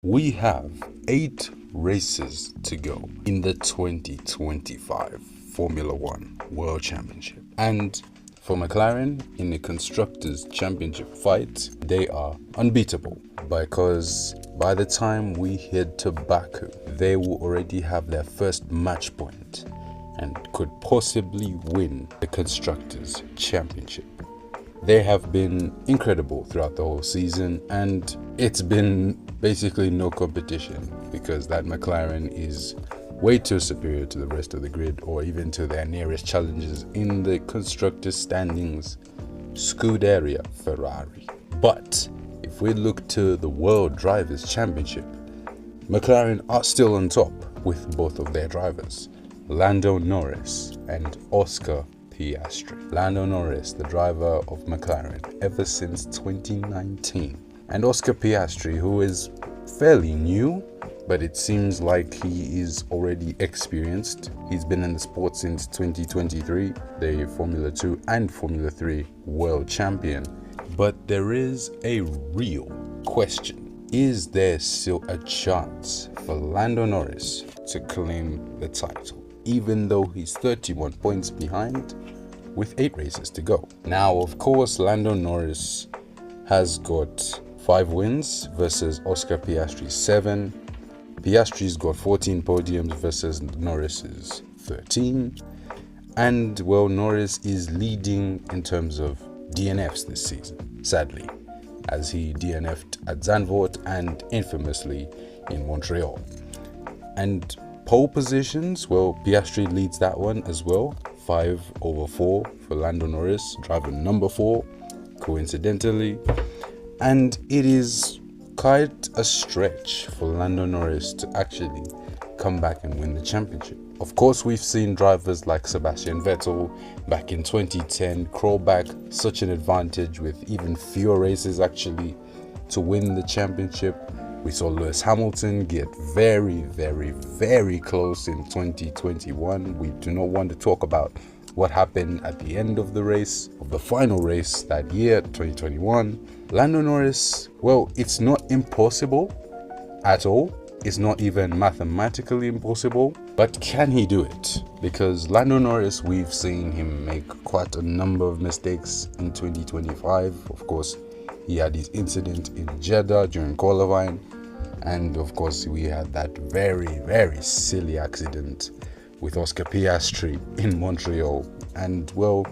We have 8 races to go in the 2025 Formula One World Championship. And for McLaren, in the Constructors' Championship fight, they are unbeatable because by the time we head to Baku, they will already have their first match point and could possibly win the Constructors' Championship. They have been incredible throughout the whole season, and it's been basically no competition because that McLaren is way too superior to the rest of the grid or even to their nearest challengers in the constructors standings, Scuderia Ferrari. But if we look to the World Drivers' Championship, McLaren are still on top with both of their drivers, Lando Norris and Oscar Piastri. Lando Norris, the driver of McLaren ever since 2019, and Oscar Piastri, who is fairly new, but it seems like he is already experienced. He's been in the sport since 2023, the Formula 2 and Formula 3 world champion. But there is a real question. Is there still a chance for Lando Norris to claim the title, even though he's 31 points behind with 8 races to go? Now, of course, Lando Norris has got 5 wins versus Oscar Piastri's 7. Piastri's got 14 podiums versus Norris's 13. And, well, Norris is leading in terms of DNFs this season, sadly, as he DNF'd at Zandvoort and infamously in Montreal. And pole positions, well, Piastri leads that one as well, 5/4 for Lando Norris, driver number 4, coincidentally. And it is quite a stretch for Lando Norris to actually come back and win the championship. Of course, we've seen drivers like Sebastian Vettel back in 2010 crawl back such an advantage with even fewer races actually to win the championship. We saw Lewis Hamilton get very, very, very close in 2021. We do not want to talk about what happened at the end of the race, of the final race that year, 2021. Lando Norris, well, it's not impossible at all. It's not even mathematically impossible, but can he do it? Because Lando Norris, we've seen him make quite a number of mistakes in 2025. Of course, he had his incident in Jeddah during qualifying, and of course we had that very, very silly accident with Oscar Piastri in Montreal. And well,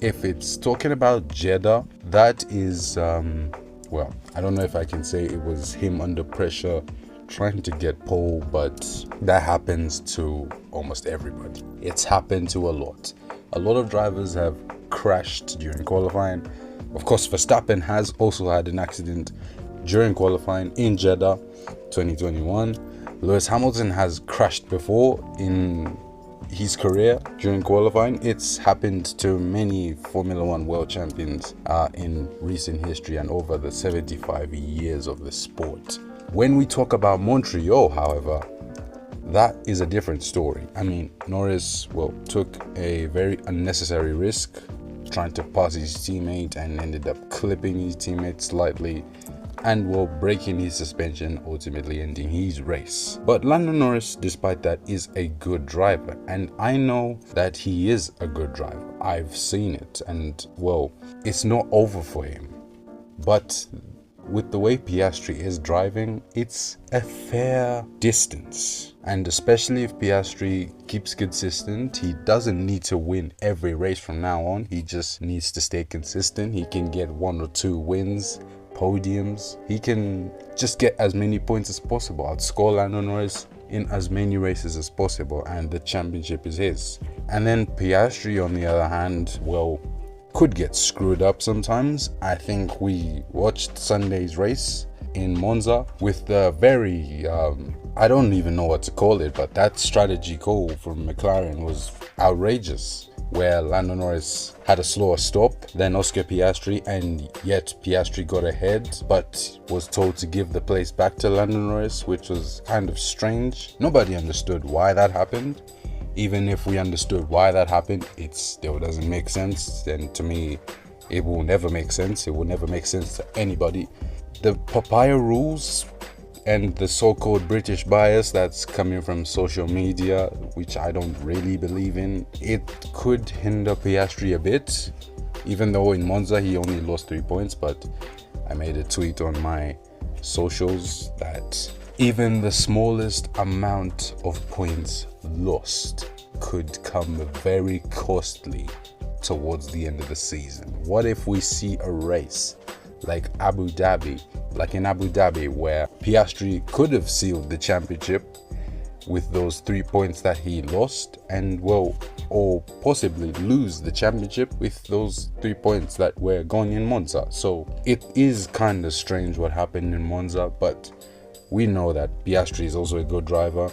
if it's talking about Jeddah, that is well, I don't know if I can say it was him under pressure trying to get pole, but that happens to almost everybody. It's happened to a lot of drivers have crashed during qualifying. Of course, Verstappen has also had an accident during qualifying in Jeddah 2021. Lewis Hamilton has crashed before in his career during qualifying. It's happened to many Formula One world champions in recent history and over the 75 years of the sport. When we talk about Montreal, however, that is a different story. I mean, Norris, well, took a very unnecessary risk trying to pass his teammate and ended up clipping his teammate slightly and while breaking his suspension, ultimately ending his race. But Lando Norris, despite that, is a good driver, and I know that he is a good driver. I've seen it, and well, it's not over for him. But with the way Piastri is driving, it's a fair distance. And especially if Piastri keeps consistent, he doesn't need to win every race from now on. He just needs to stay consistent. He can get 1 or 2 wins, podiums. He can just get as many points as possible, outscore Lando Norris in as many races as possible, and the championship is his. And then Piastri, on the other hand, well, could get screwed up sometimes. I think we watched Sunday's race in Monza with the very I don't even know what to call it, but that strategy call from McLaren was outrageous, where Lando Norris had a slower stop than Oscar Piastri, and yet Piastri got ahead but was told to give the place back to Lando Norris, which was kind of strange. Nobody understood why that happened. Even if we understood why that happened, it still doesn't make sense, and to me it will never make sense. It will never make sense to anybody. The papaya rules and the so-called British bias that's coming from social media, which I don't really believe in, it could hinder Piastri a bit, even though in Monza he only lost 3 points. But I made a tweet on my socials that even the smallest amount of points lost could come very costly towards the end of the season. What if we see a race like in Abu Dhabi, where Piastri could have sealed the championship with those 3 points that he lost, and or possibly lose the championship with those 3 points that were gone in Monza. So it is kind of strange what happened in Monza, but we know that Piastri is also a good driver,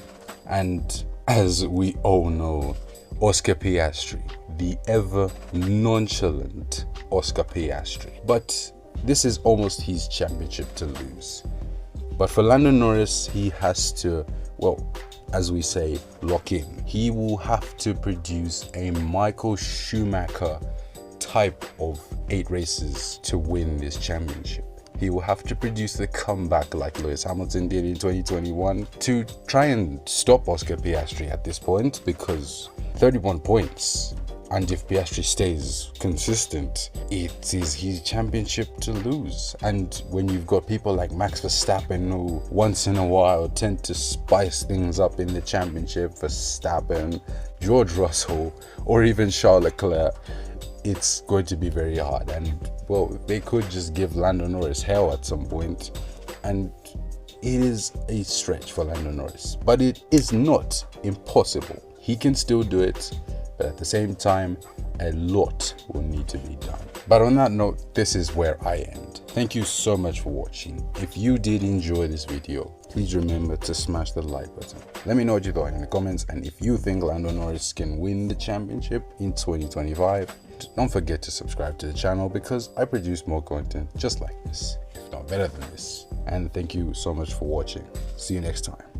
and as we all know, Oscar Piastri, the ever nonchalant Oscar Piastri. But this is almost his championship to lose. But for Lando Norris, he has to, as we say, lock in. He will have to produce a Michael Schumacher type of 8 races to win this championship. He will have to produce the comeback like Lewis Hamilton did in 2021 to try and stop Oscar Piastri at this point, because 31 points, and if Piastri stays consistent, it is his championship to lose. And when you've got people like Max Verstappen, who once in a while tend to spice things up in the championship, Verstappen, George Russell, or even Charles Leclerc, it's going to be very hard. And they could just give Lando Norris hell at some point, and it is a stretch for Lando Norris, but it is not impossible. He can still do it, but at the same time, a lot will need to be done. But on that note, this is where I end. Thank you so much for watching. If you did enjoy this video, please remember to smash the like button. Let me know what you thought in the comments, and if you think Lando Norris can win the championship in 2025, don't forget to subscribe to the channel, because I produce more content just like this, if not better than this. And thank you so much for watching. See you next time.